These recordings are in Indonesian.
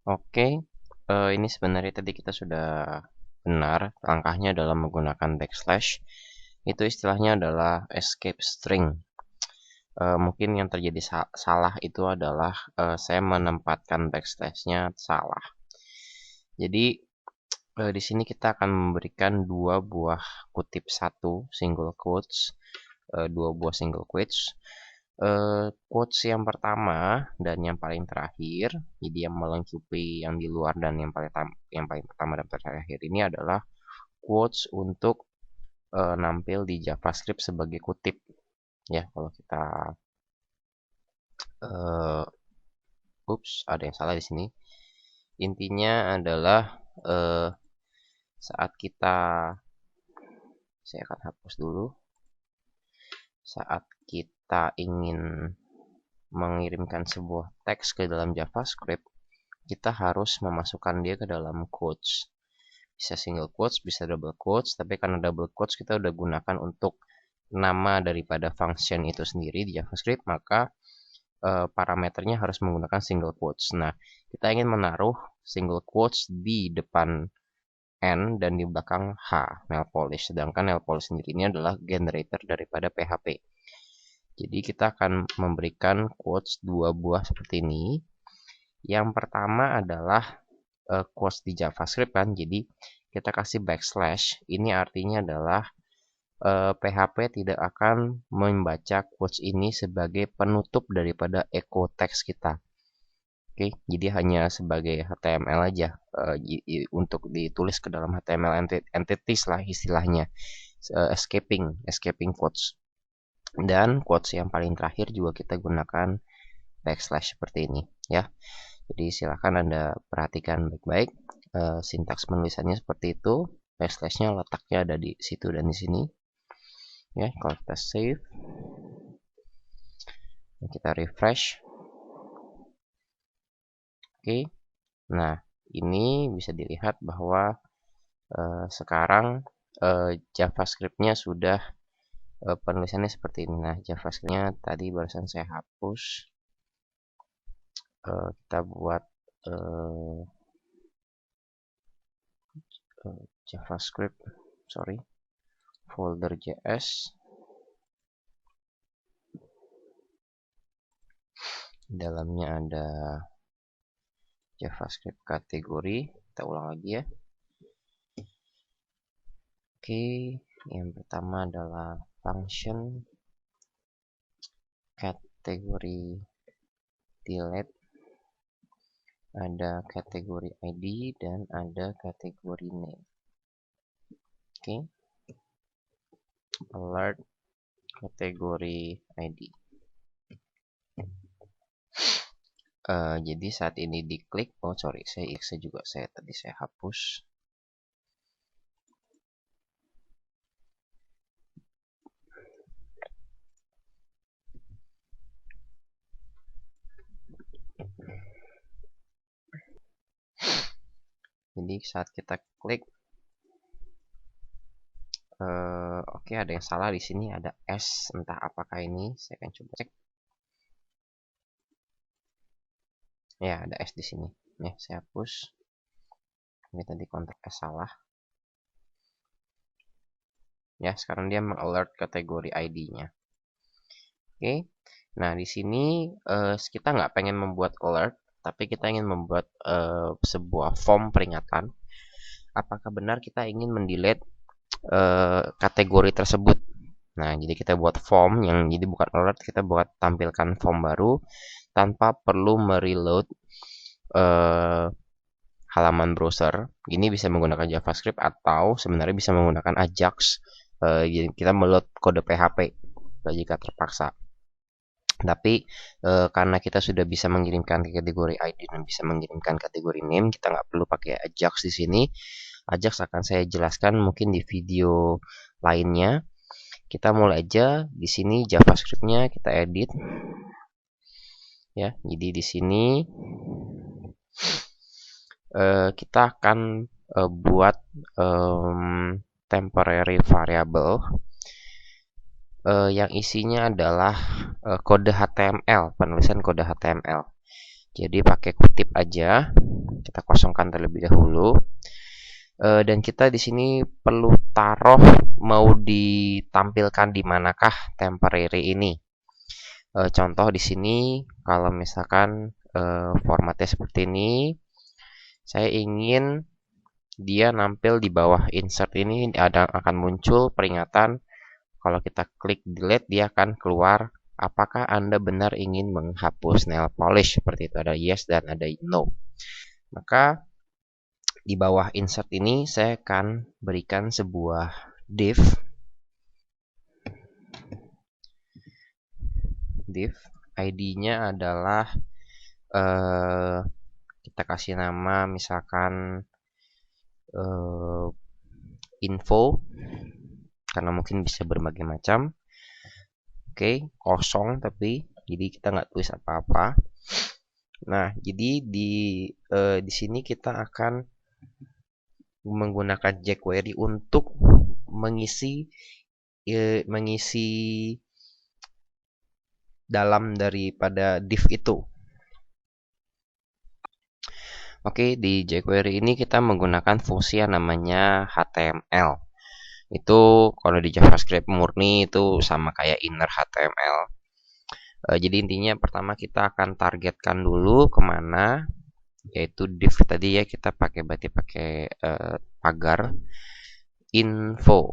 Oke, ini sebenarnya tadi kita sudah benar langkahnya dalam menggunakan backslash. Itu istilahnya adalah escape string. Mungkin yang terjadi salah itu adalah saya menempatkan backslashnya salah. Jadi di sini kita akan memberikan dua buah kutip satu single quotes, dua buah single quotes. Quotes yang pertama dan yang paling terakhir, jadi yang melengkapi yang di luar dan yang paling pertama dan terakhir ini adalah quotes untuk nampil di JavaScript sebagai kutip. Ya, kalau kita ada yang salah di sini. Intinya adalah saat saya akan hapus dulu. Saat kita ingin mengirimkan sebuah teks ke dalam JavaScript, kita harus memasukkan dia ke dalam quotes. Bisa single quotes, bisa double quotes, tapi karena double quotes kita udah gunakan untuk nama daripada function itu sendiri di JavaScript, maka parameternya harus menggunakan single quotes. Nah, kita ingin menaruh single quotes di depan N dan di belakang H, nail polish. Sedangkan nail polish sendiri ini adalah generator daripada PHP. Jadi kita akan memberikan quotes dua buah seperti ini. Yang pertama adalah quotes di JavaScript kan, jadi kita kasih backslash. Ini artinya adalah PHP tidak akan membaca quotes ini sebagai penutup daripada echo text kita. Oke, jadi hanya sebagai HTML aja untuk ditulis ke dalam HTML entities lah istilahnya, escaping quotes. Dan quotes yang paling terakhir juga kita gunakan backslash seperti ini ya. Jadi silahkan Anda perhatikan baik-baik, sintaks penulisannya seperti itu. Backslashnya letaknya ada di situ dan di sini. Ya, kalau kita save, kita refresh. Oke, nah ini bisa dilihat bahwa sekarang JavaScript-nya sudah penulisannya seperti ini. Nah, JavaScript-nya tadi barusan saya hapus. Kita buat JavaScript, folder JS. Dalamnya ada JavaScript kategori. Kita ulang lagi ya. Oke, yang pertama adalah function kategori delete, ada kategori ID dan ada kategori name. Oke, alert kategori ID. Jadi saat ini diklik, saya hapus. Jadi saat kita klik, oke, ada yang salah di sini, ada S, entah apakah ini. Saya akan coba cek. Ya, ada S di sini. Ya, saya hapus. Ini tadi konteks S salah. Ya, sekarang dia mengalert kategori ID-nya. Oke. Nah, di sini kita nggak pengen membuat alert, tapi kita ingin membuat sebuah form peringatan. Apakah benar kita ingin mendelete kategori tersebut? Nah, jadi kita buat form yang jadi bukan alert, kita buat tampilkan form baru tanpa perlu mereload halaman browser. Ini bisa menggunakan JavaScript atau sebenarnya bisa menggunakan Ajax. Jadi kita meload kode PHP jika terpaksa. Tapi karena kita sudah bisa mengirimkan kategori ID dan bisa mengirimkan kategori name, kita nggak perlu pakai Ajax di sini. Ajax akan saya jelaskan mungkin di video lainnya. Kita mulai aja di sini JavaScript-nya kita edit. Ya, jadi di sini kita akan buat temporary variable yang isinya adalah kode HTML, penulisan kode HTML. Jadi pakai kutip aja. kita kosongkan terlebih dahulu. Dan kita di sini perlu taruh mau ditampilkan di manakah temporary ini. Contoh di sini kalau misalkan formatnya seperti ini, saya ingin dia nampil di bawah insert ini, akan muncul peringatan kalau kita klik delete, dia akan keluar apakah Anda benar ingin menghapus nail polish, seperti itu, ada yes dan ada no. Maka di bawah insert ini saya akan berikan sebuah div ID-nya adalah kita kasih nama misalkan info, karena mungkin bisa berbagai macam. Oke, kosong tapi jadi kita nggak tulis apa-apa. Nah, jadi di sini kita akan menggunakan jQuery untuk mengisi dalam daripada div itu. Oke, di jQuery ini kita menggunakan fungsi yang namanya HTML. Itu kalau di JavaScript murni itu sama kayak inner HTML. Jadi intinya pertama kita akan targetkan dulu kemana, yaitu div tadi ya, kita berarti pakai pagar info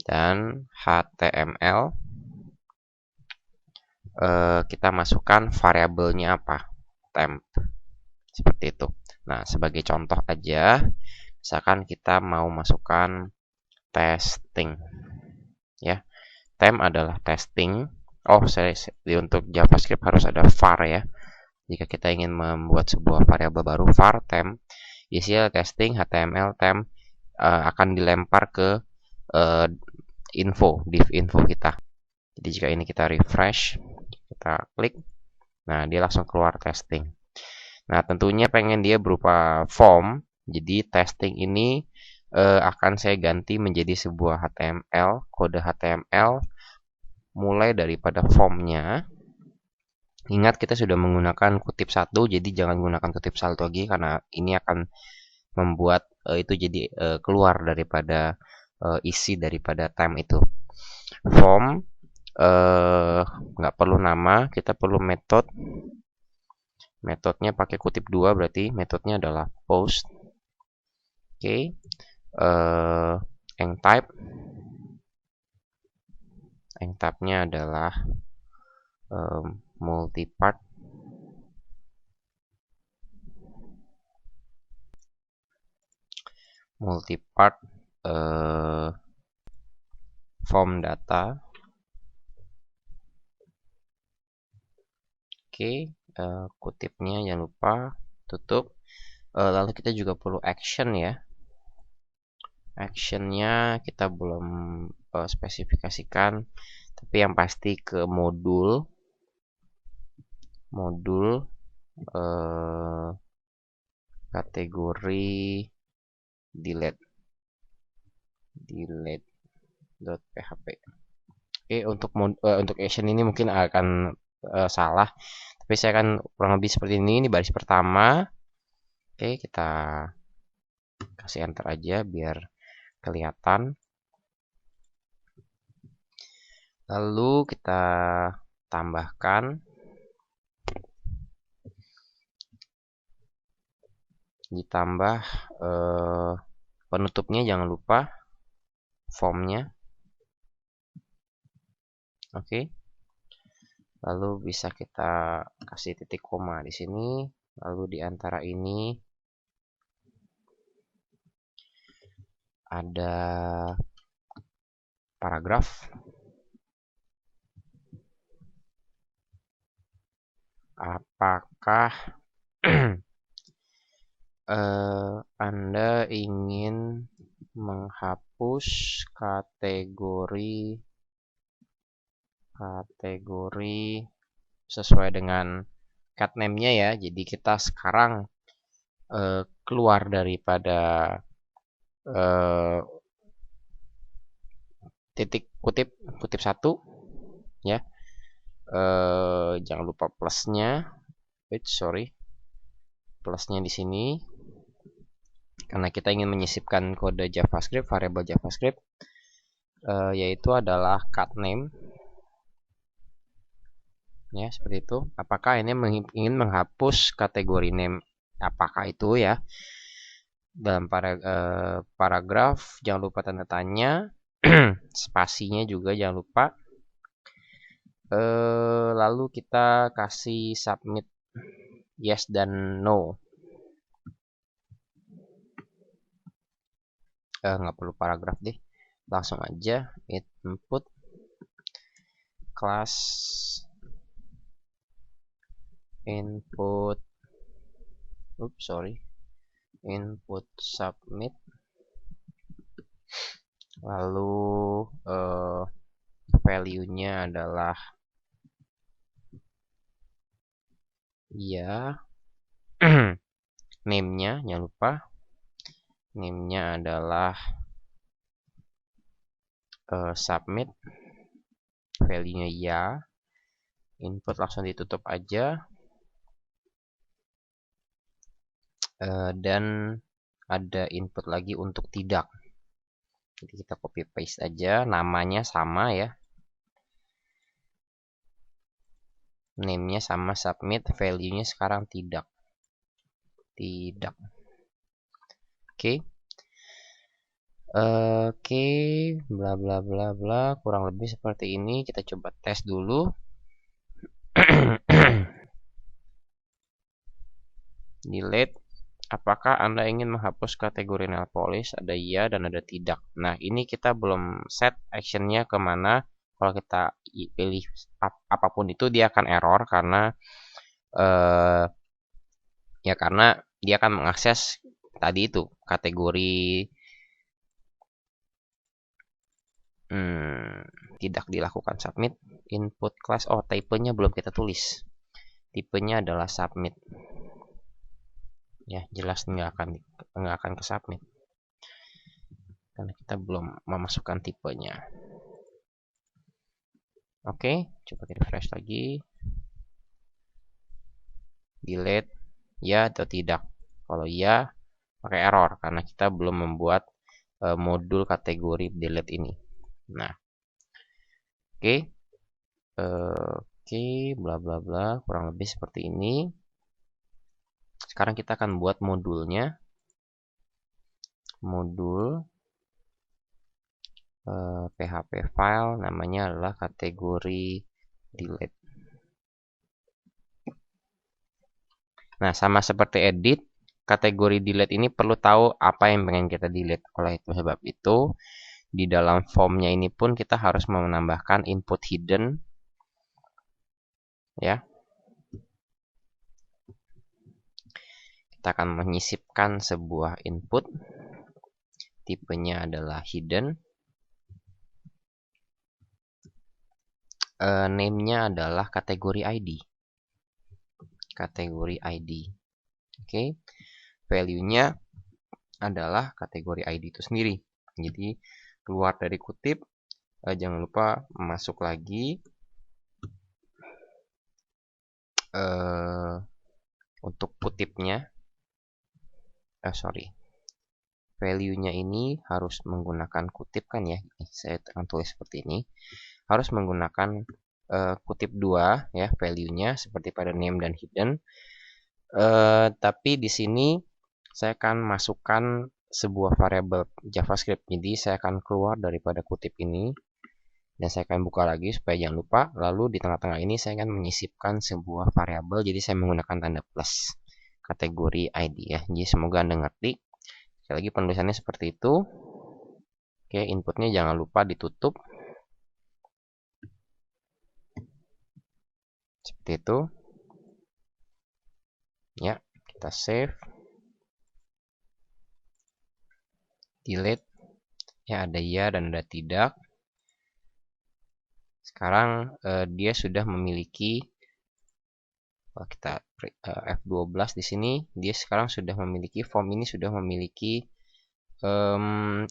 dan HTML. Kita masukkan variabelnya apa, temp, seperti itu. Nah, sebagai contoh aja, misalkan kita mau masukkan testing, ya, temp adalah testing. Untuk JavaScript harus ada var ya. Jika kita ingin membuat sebuah variabel baru, var temp, isinya testing, HTML temp akan dilempar ke div info kita. Jadi jika ini kita refresh, kita klik, nah dia langsung keluar testing. Nah, tentunya pengen dia berupa form, jadi testing ini akan saya ganti menjadi sebuah HTML, kode HTML mulai daripada formnya. Ingat kita sudah menggunakan kutip satu, jadi jangan gunakan kutip satu lagi karena ini akan membuat itu jadi keluar daripada isi daripada temp itu. Form nggak perlu nama, kita perlu metode. Metodenya pakai kutip 2, berarti metodenya adalah post. Oke, type. Type-nya adalah multipart. Form data. Oke, kutipnya jangan lupa tutup. Lalu kita juga perlu action ya. Actionnya kita belum spesifikasikan, tapi yang pasti ke modul kategori delete.php. Oke, untuk action ini mungkin akan salah, tapi saya akan kurang lebih seperti ini baris pertama. Oke, kita kasih enter aja biar kelihatan. Lalu kita tambahkan ditambah penutupnya, jangan lupa formnya. Oke. Lalu bisa kita kasih titik koma di sini, lalu di antara ini ada paragraf. Apakah Anda ingin menghapus kategori sesuai dengan cat name-nya ya. Jadi kita sekarang keluar daripada kutip satu ya. Jangan lupa plusnya. Plusnya di sini. karena kita ingin menyisipkan kode JavaScript, variabel JavaScript, yaitu adalah cut name. Ya, seperti itu. Apakah ini ingin menghapus kategori name? Apakah itu ya? Dalam paragraf jangan lupa tanda tanya, spasinya juga jangan lupa. Lalu kita kasih submit yes dan no. Nggak perlu paragraf deh, langsung aja input class input submit, lalu value-nya adalah ya, name-nya jangan lupa, name-nya adalah submit, value-nya ya, input langsung ditutup aja, dan ada input lagi untuk tidak. Jadi kita copy paste aja, namanya sama ya, name-nya sama, submit, value-nya sekarang tidak. Oke. Oke, bla bla bla bla, kurang lebih seperti ini. Kita coba tes dulu. Delete. Apakah Anda ingin menghapus kategori nail polish? Ada iya dan ada tidak. Nah, ini kita belum set actionnya kemana. Kalau kita pilih apapun itu, dia akan error karena karena dia akan mengakses tadi itu kategori tidak dilakukan submit. Input class, tipenya belum kita tulis. Tipenya adalah submit. Ya, jelas nggak akan ke submit karena kita belum memasukkan tipenya. Oke, coba kita refresh lagi. Delete ya atau tidak. Kalau ya, pakai error karena kita belum membuat modul kategori delete ini. Nah, oke, bla bla bla, kurang lebih seperti ini. Sekarang kita akan buat modulnya. Modul PHP file, namanya adalah kategori delete. Nah, sama seperti edit, kategori delete ini perlu tahu apa yang pengen kita delete. Oleh itu sebab itu, di dalam formnya ini pun kita harus menambahkan input hidden. Ya. Kita akan menyisipkan sebuah input. Tipenya adalah hidden. Name-nya adalah kategori ID. Kategori ID. Oke. Value-nya adalah kategori ID itu sendiri. Jadi keluar dari kutip, jangan lupa masuk lagi untuk kutipnya. Value-nya ini harus menggunakan kutip kan ya. Saya akan tulis seperti ini. Harus menggunakan kutip 2 ya, value-nya seperti pada name dan hidden. Tapi di sini saya akan masukkan sebuah variabel JavaScript. Jadi saya akan keluar daripada kutip ini dan saya akan buka lagi supaya jangan lupa. Lalu di tengah-tengah ini saya akan menyisipkan sebuah variabel. Jadi saya menggunakan tanda plus, kategori ID ya. Jadi semoga Anda ngerti. Sekali lagi penulisannya seperti itu. Oke, inputnya jangan lupa ditutup. Seperti itu. Ya, kita save. Delete. Ya, ada ya dan ada tidak. Sekarang dia sudah memiliki, kalau kita F12 di sini, dia sekarang sudah memiliki, form ini sudah memiliki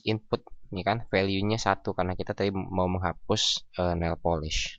input, ini kan value-nya 1 karena kita tadi mau menghapus nail polish.